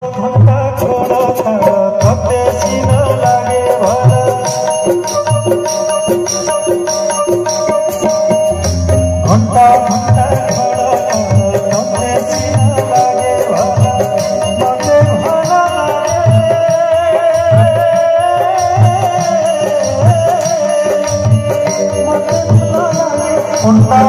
ঘন্টা ঘোড়া ছাড়া ততে সিন লাগে ভরা ঘন্টা ঘন্টা ঘোড়া ছাড়া ততে সিন লাগে ভরা মতে ভালো লাগে মতে ভালো লাগে ঘন্টা